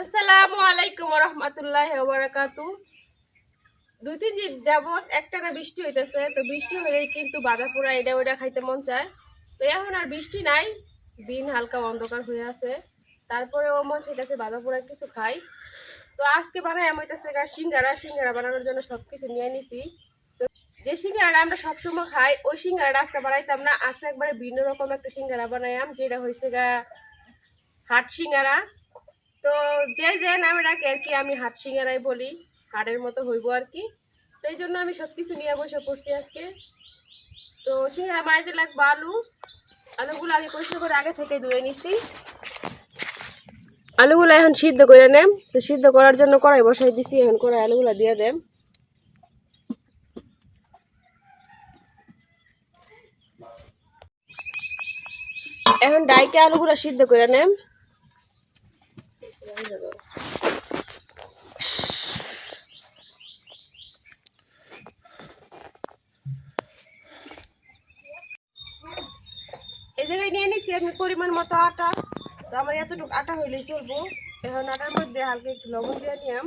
আসসালামু আলাইকুম রহমতুল্লাহ বারাকাতু। 2-3 দিন যাবত একটানা বৃষ্টি হইতেছে, তো বৃষ্টি হলেই কিন্তু বাজা পোড়া এটা ওইটা খাইতে মন চায়। তো এখন আর বৃষ্টি নাই, দিন হালকা অন্ধকার হয়ে আছে, তারপরেও মন চাইতেছে বাজা পোড়া কিছু খাই। তো আজকে বানাই আমি হইতেছে সিঙ্গারা সিঙ্গারা বানানোর জন্য সবকিছু নিয়ে নিছি। তো যে সিঙ্গারাটা আমরা সবসময় খাই ওই সিঙ্গারাটা আজকে বানাইতাম না, আজকে একবারে ভিন্ন রকম একটা সিঙ্গারা বানাইলাম, যেটা হয়েছে হাট সিঙ্গারা। তো যে যে নামে ডাকে আর কি আমি হাট সিঙ্গারাই বলি, হাটের মতো হইব আর কি। তো এই জন্য আমি সব কিছু নিয়ে বসে পড়ছি আজকে। তো সিঙ্গারা বানাইতে লাগবে আলুগুলো আমি পরিষ্কার করে আগে থেকে ধুয়ে নিছি। আলুগুলো এখন সিদ্ধ করে নেম, তো সিদ্ধ করার জন্য কড়াই বসাই দিছি, এখন কড়াই আলুগুলো দিয়ে দেম। এখন ডাইকে আলুগুলো সিদ্ধ করে নেম। এই জায়গায় নিয়ে নিছি আমি পরিমাণ মতো আটা। তো আমার এতটুকু আটা হইলেই চলবো। এখন আটার মধ্যে হালকা একটু লবণ দিয়ে নিলাম।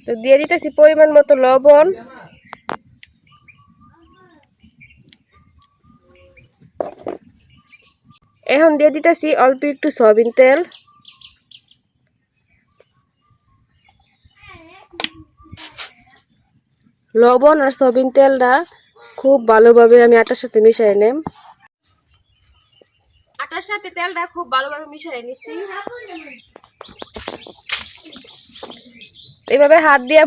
তো দিয়ে দিতেছি পরিমাণ মতো লবণ। এখন দিয়ে দিতেছি অল্প একটু সয়াবিন তেল। লবণ আর সয়াবিন তেলটা খুব ভালোভাবে আমি আটার সাথে মিশিয়ে নেম। আটার সাথে তেলটা খুব ভালোভাবে মিশিয়ে নিছি। এভাবে হাত দিয়ে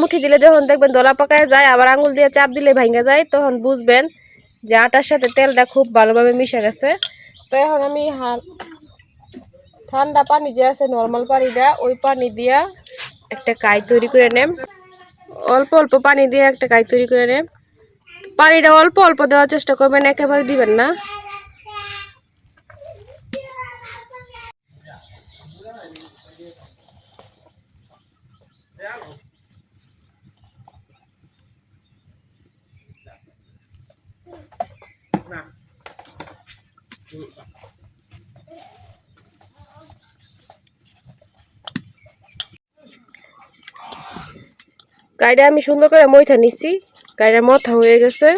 মুঠি দিলে যখন দেখবেন দলা পাকায় যায়, আবার আঙুল দিয়ে চাপ দিলে ভাঙা যায়, তখন বুঝবেন যে আটার সাথে তেলটা খুব ভালোভাবে মিশে গেছে। তো এখন আমি ঠান্ডা পানি যে আছে নর্মাল পানিটা, ওই পানি দিয়া একটা কাই তৈরি করে নেম। অল্প অল্প পানি দিয়ে একটা কাই তৈরি করে নেম। পানিটা অল্প অল্প দেওয়ার চেষ্টা করবেন, একেবারে দিবেন না। কাইটা আমি সুন্দর করে মইথা নিছি, কাইটা মথা হয়ে গেছে।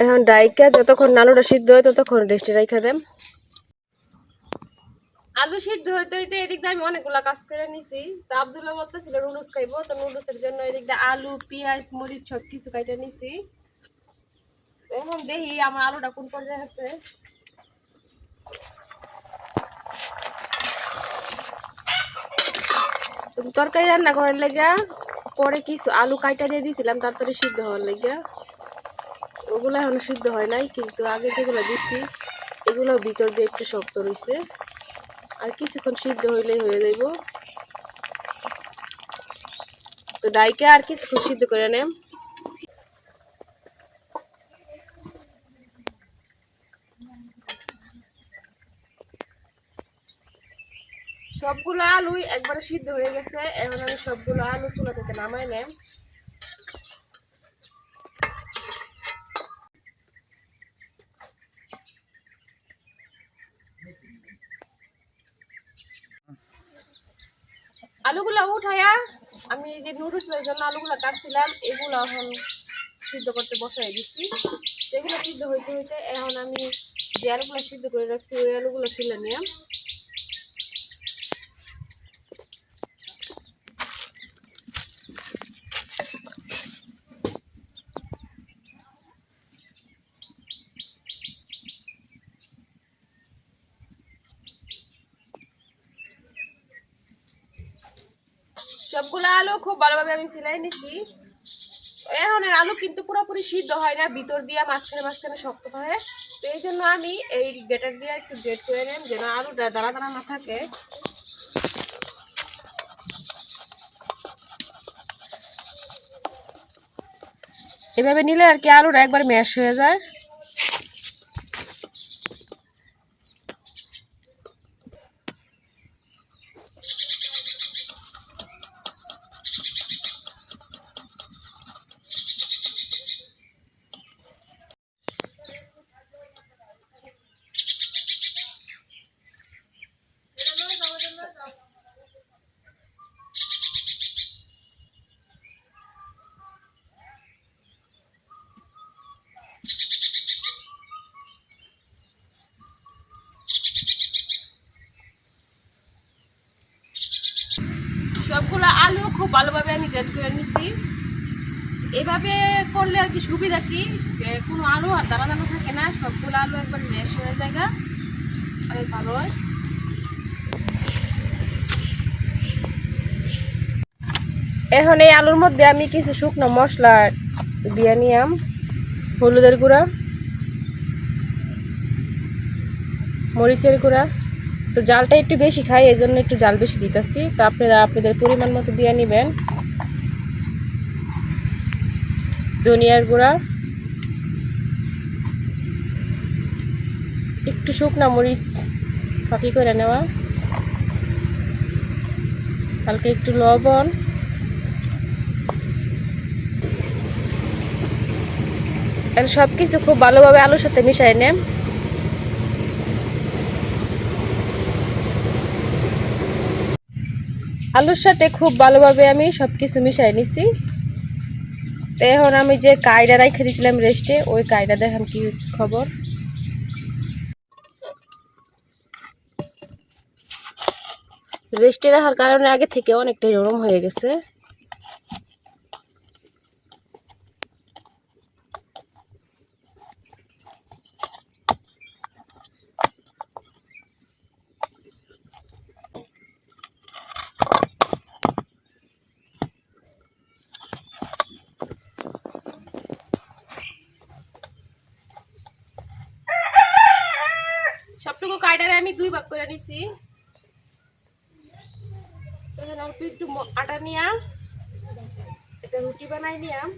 এখন ডাইকা যতক্ষণ আলুটা সিদ্ধ হয় ততক্ষণ রেস্টে রাখা দেন। আলু সিদ্ধ হইতে হইতে এদিক দিয়ে আমি অনেকগুলা কাজ করে নিছি। তো আব্দুল্লাহ বলতেছিল নুডলস খাইবো, তো নুডলসের জন্য এদিক দিয়ে আলু পেঁয়াজ মরিচ সব কিছু কাইটা নিছি। এখন দেখি আমার আলুটা কোন পর্যায়ে আছে। তুমি তরকারি রান্না করার লেগা পরে কিছু আলু কাইটা দিয়ে দিয়েছিলাম তাড়াতাড়ি সিদ্ধ হওয়ার লেগা, ওগুলো এখনো সিদ্ধ হয় নাই, কিন্তু আগে যেগুলো দিছি এগুলো ভিতর দিয়ে একটু শক্ত রয়েছে, আর কিছুক্ষণ সিদ্ধ হইলেই হয়ে যাইব। তো ডাইকে আর কিছুক্ষণ সিদ্ধ করে নেম। সবগুলো আলুই একবারে সিদ্ধ হয়ে গেছে, এখন আমি সবগুলো আলু চুলা থেকে নামাই নেম। আলুগুলো উঠাইয়া আমি যে নুডলসের জন্য আলুগুলো কাটছিলাম এগুলো এখন সিদ্ধ করতে বসাই দিচ্ছি। এগুলো সিদ্ধ হইতে হইতে এখন আমি যে আলুগুলো সিদ্ধ করে রাখছি ওই আলুগুলো ছিলে নিলাম। সবগুলো আলু খুব ভালোভাবে আমি সিলাই নিছি। এখন আলু কিন্তু পুরোপুরি সিদ্ধ হয় না, ভিতর দিয়ে মাঝখানে মাঝখানে শক্ত হয়। তো এই জন্য আমি এই গ্রেটার দিয়ে একটু গ্রেট করে নেন যেন আলুটা দানা দানা না থাকে। এভাবে নিলে আর কি আলুটা একবার ম্যাশ হয়ে যায়। সবগুলো আলু খুব ভালোভাবে আমি গ্রেড করে নিছি। এভাবে করলে আর কি সুবিধা কি, যে কোনো আলু আর দানা দানা থাকে না, সবগুলো আলু একবার ম্যাশ হয়ে যায়, অনেক ভালো হয়। এখন এই আলুর মধ্যে আমি কিছু শুকনো মশলা দিয়ে নিলাম। হলুদের গুঁড়া, মরিচের গুঁড়া। তো জালটা একটু বেশি খাই, এই জন্য একটু জাল বেশি দিতেছি। তো আপনারা আপনাদের পরিমাণ মতো দিয়ে নেবেন। ধনিয়ার গুঁড়া, একটু শুকনা মরিচ ফাঁকি করে নেওয়া, হালকা একটু লবণ, সব কিছু খুব ভালোভাবে আলুর সাথে মিশাই নেন। আলুর সাথে খুব ভালোভাবে আমি সব কিছু মিশাই নিছি। তো এখন আমি যে কাইডা রাইখে দিয়েছিলাম রেস্টে, ওই কাইডা দেখাম কি খবর। রেস্টে রাখার কারণে আগে থেকে অনেকটাই নরম হয়ে গেছে। সবটুকু কাইডারে আমি 2 ভাগ করে নিছি। এখন অল্প একটু আটা নিয়া এটা রুটি বানাই নিয়াম।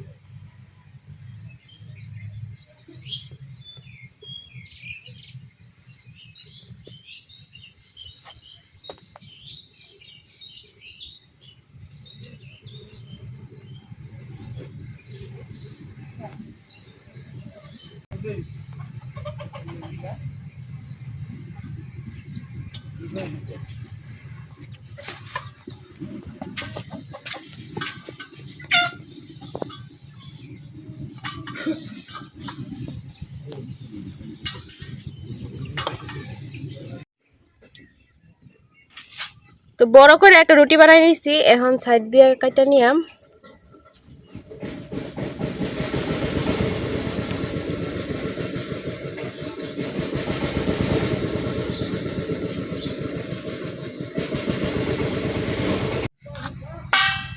তো বড় করে একটা রুটি বানাই নিছি। এখন সাইড দিয়ে কাটা নিয়াম।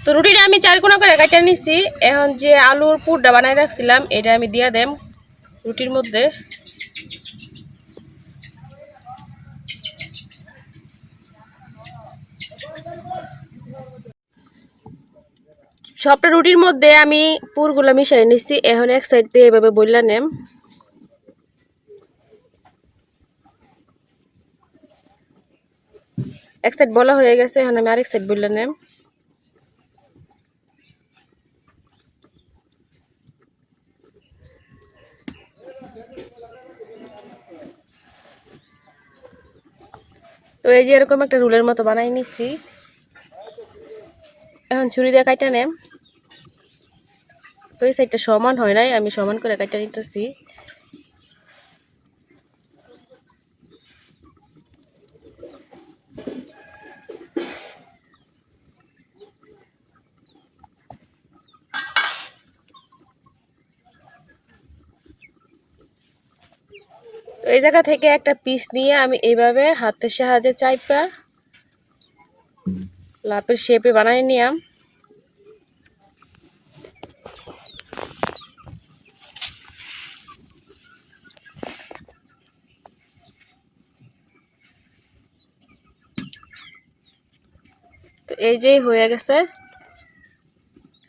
তো রুটিটা আমি 4 কোনা করে কাটা নিছি। এখন যে আলুর পুরটা বানাই রাখছিলাম এটা আমি দিয়া দেম রুটির মধ্যে। সবটা রুটির মধ্যে আমি পুরগুলো মিশাই নিছি। এখন এক সাইড দিয়ে এভাবে বইলা নেম। এক সাইড বলা হয়ে গেছে, এখন আমি আরেক সাইড বইলা নেম। তো এই যে এরকম একটা রুলের মতো বানাই নিছি। এখন ছুরি দিয়ে কাটা নেম। তো এই সাইডটা সমান হয় নাই, আমি সমান করে কাটা নিতেছি। তো এই জায়গা থেকে একটা পিস নিয়ে আমি এইভাবে হাতের সাহায্যে চাইপা লাপের শেপে বানাই নিলাম। তো এই যে হয়ে গেছে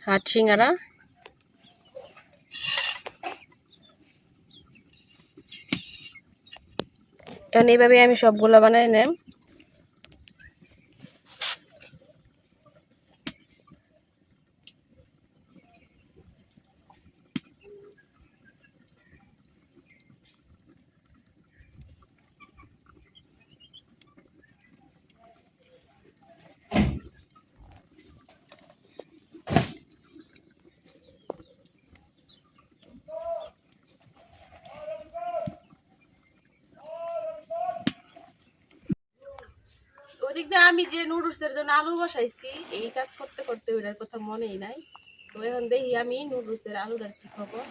হাট সিঙ্গারা। এখন এইভাবে আমি সবগুলো বানাই নেম। এদিক দিয়ে আমি যে নুডলসের জন্য আলু বসাইছি এই কাজ করতে করতে ওটার কথা মনেই নাই। তো এখন দেখি আমি নুডলসের আলুটার কি খবর।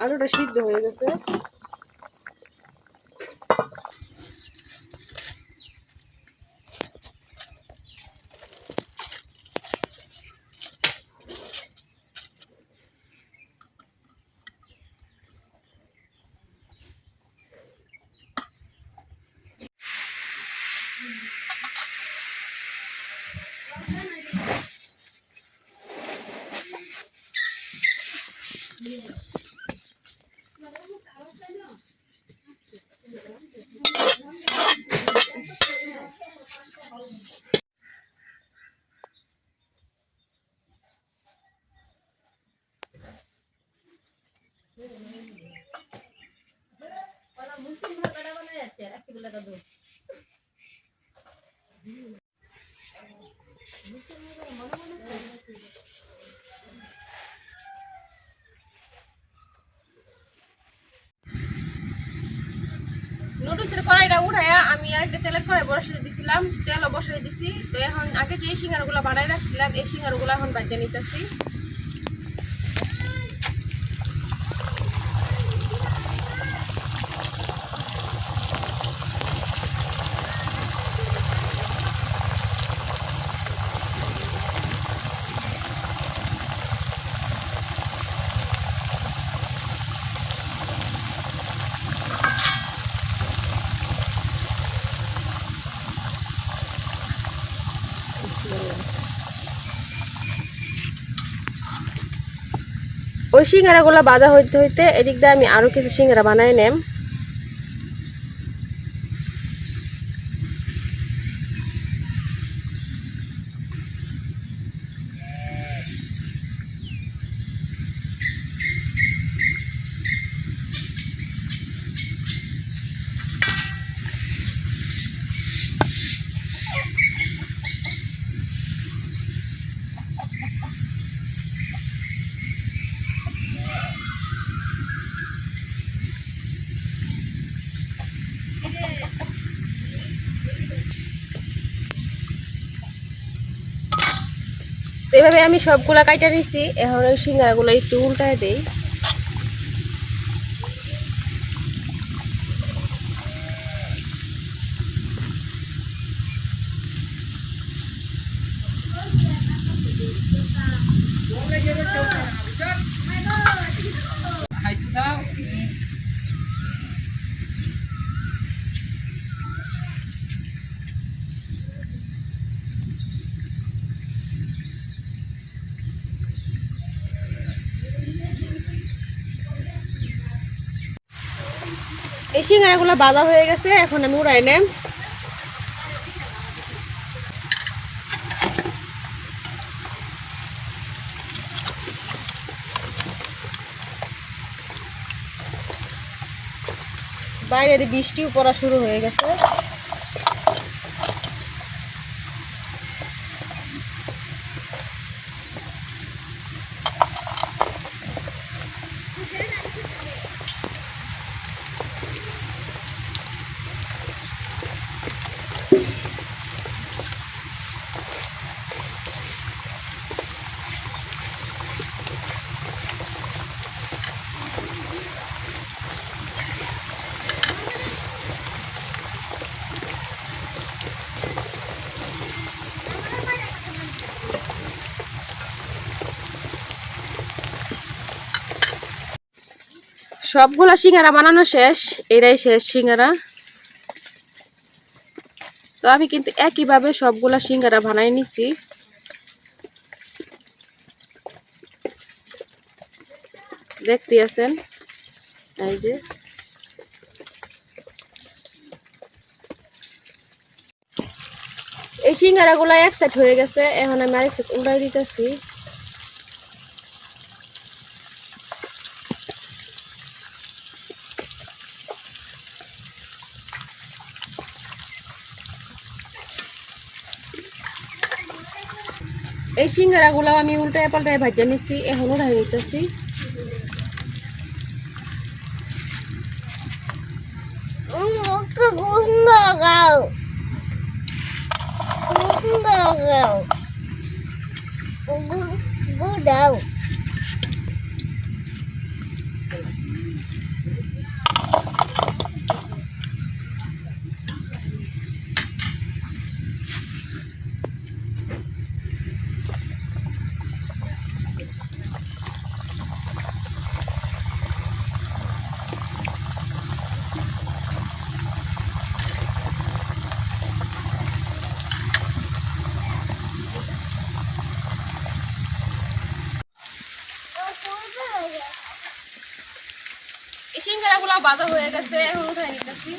আলুটা সিদ্ধ হয়ে গেছে। নুডলসের কড়াইটা উঠাইয়া আমি আরেকটা তেলের কড়াই বসিয়ে দিছিলাম, তেলও বসিয়ে দিছি। তো এখন আগে যে সিঙ্গারগুলো বানাই রাখছিলাম এই সিঙ্গারগুলো এখন বাজিয়ে নিতেছি। ওই সিঙ্গারাগুলো ভাজা হইতে হইতে এদিক দিয়ে আমি আরো কিছু সিঙ্গারা বানাই নেম। এভাবে আমি সবগুলা কাইটা নিছি। এখন ওই সিঙ্গারাগুলো একটু উল্টায় দেই। এই সিঙ্গারাগুলো ভাজা হয়ে গেছে, এখন আমি উড়াই নেম। বাইরে বৃষ্টিও পড়া শুরু হয়ে গেছে। সবগুলা সিঙ্গারা বানানো শেষ, এটাই শেষ সিঙ্গারা। তো আমি কিন্তু একইভাবে সবগুলা সিঙ্গারা বানাই নিছি। দেখতে আছেন এই যে এই সিঙ্গারাগুলা এক সেট হয়ে গেছে। এখন আমি আরেক সেট উল্টাই দিতেছি। এই সিঙ্গারাগুলো আমি উল্টায় পাল্টায় ভাজা নিচ্ছি, এখন উঠাই নিতেছি। এই সিঙ্গারাগুলো বাজা হয়ে গেছে, এখন উঠাই নিতেছি।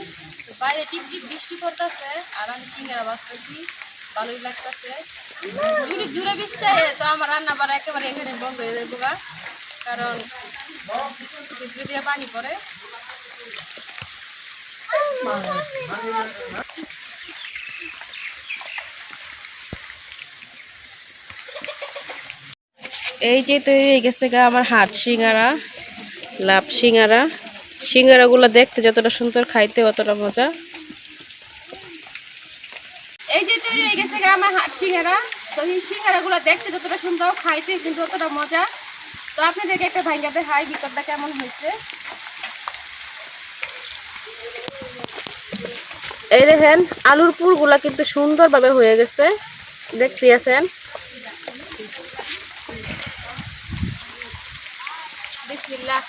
বাইরে টিপ টিপ বৃষ্টি পড়তেছে আর আমি সিঙ্গারা বাজতেছি, ভালোই লাগতেছে। যদি জুড়ে বৃষ্টি হয় তো আমার রান্না বাড়া একেবারে এখানে বন্ধ হয়ে যাবে, কারণ ছিদ্র দিয়ে পানি পড়ে। এই যে তৈরি হয়ে গেছে গা আমার হাট সিঙ্গারা, লাভ সিঙ্গারা। সিঙ্গারাগুলো দেখতে যতটা সুন্দর, খাইতে অতটা মজা। এই যে তৈরি হয়ে গেছে গা আমার হাট সিঙ্গারা। তো এই সিঙ্গারাগুলো দেখতে যতটা সুন্দর, খাইতে কিন্তু অতটা মজা। তো আপনাদেরকে একটা ভাঙ্গা দেখাই ভিতরটা কেমন হয়েছে। এই দেখেন আলুর পুরগুলা কিন্তু সুন্দরভাবে হয়ে গেছে, দেখতে আছেন। বিসমিল্লাহ।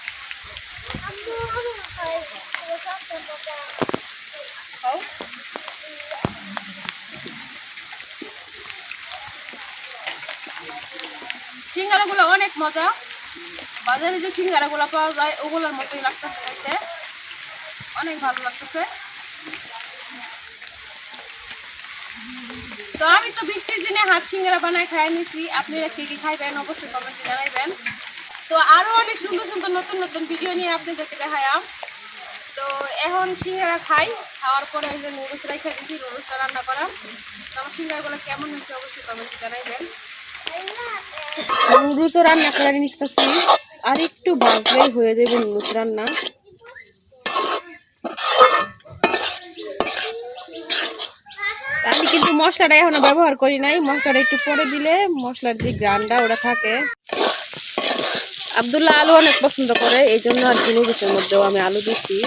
সিঙ্গারাগুলো অনেক মজা, বাজারে যে সিঙ্গারাগুলো পাওয়া যায় ওগুলোর মতোই লাগতেছে খাইতে, অনেক ভালো লাগতেছে। তো আমি তো বৃষ্টির দিনে হাট সিঙ্গারা বানায় খাই নিছি, আপনারা কি কি খাইবেন অবশ্যই কমেন্টে জানাইবেন। তো আরো অনেক সুন্দর সুন্দর নতুন নতুন ভিডিও নিয়ে আপনাদেরকে দেখায়াম। তো এখন সিঙ্গারা খাই, খাওয়ার পরে ওই যে নুডলস রেখে দিচ্ছি, নুডলসটা রান্না করা। তো আমার সিঙ্গারাগুলো কেমন হয়েছে অবশ্যই কমেন্টে জানাইবেন। নুডলসও রান্না করে নিতেছি, আর একটু ভাজলেই হয়ে যাবে নুডলস রান্না। আমি কিন্তু মশলাটা এখনো ব্যবহার করি নাই, মশলাটা একটু পরে দিলে মশলার যে গ্রানটা ওটা থাকে। আব্দুল্লাহ আলু অনেক পছন্দ করে, এই জন্য আর কি নুডলসের মধ্যেও আমি আলু দিচ্ছি।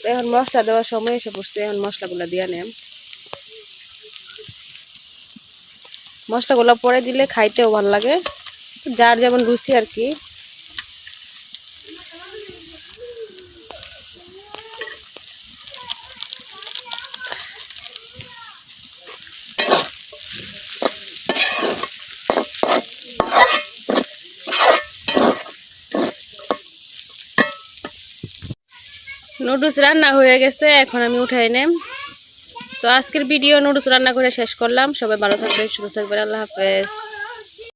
এখন মশলা দেওয়ার সময় এসে বসতে, এখন মশলাগুলো দিয়ে নেন। মশলাগুলো পরে দিলে খাইতেও ভালো লাগে, যার যেমন রুচি আর কি। নুডলস রান্না হয়ে গেছে, এখন আমি উঠাই নেম। তো আজকের ভিডিও নুডলস রান্না করে শেষ করলাম। সবাই ভালো থাকবেন, সুস্থ থাকবেন, আল্লাহ হাফেজ।